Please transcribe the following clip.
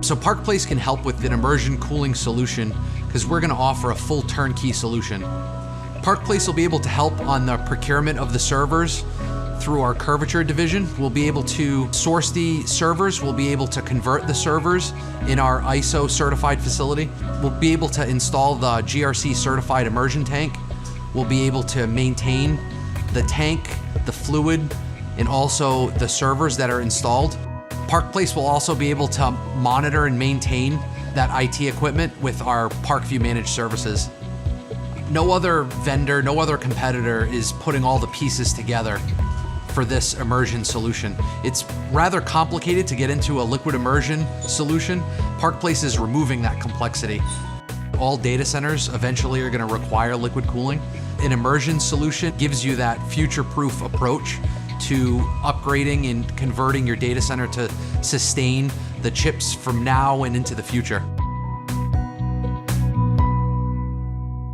So Park Place can help with an immersion cooling solution because we're going to offer a full turnkey solution. Park Place will be able to help on the procurement of the servers through our curvature division. We'll be able to source the servers, we'll be able to convert the servers in our ISO certified facility. We'll be able to install the GRC certified immersion tank. We'll be able to maintain the tank, the fluid, and also the servers that are installed. Park Place will also be able to monitor and maintain that IT equipment with our Parkview Managed Services. No other vendor, no other competitor is putting all the pieces together for this immersion solution. It's rather complicated to get into a liquid immersion solution. Park Place is removing that complexity. All data centers eventually are going to require liquid cooling. An immersion solution gives you that future-proof approach to upgrading and converting your data center to sustain the chips from now and into the future.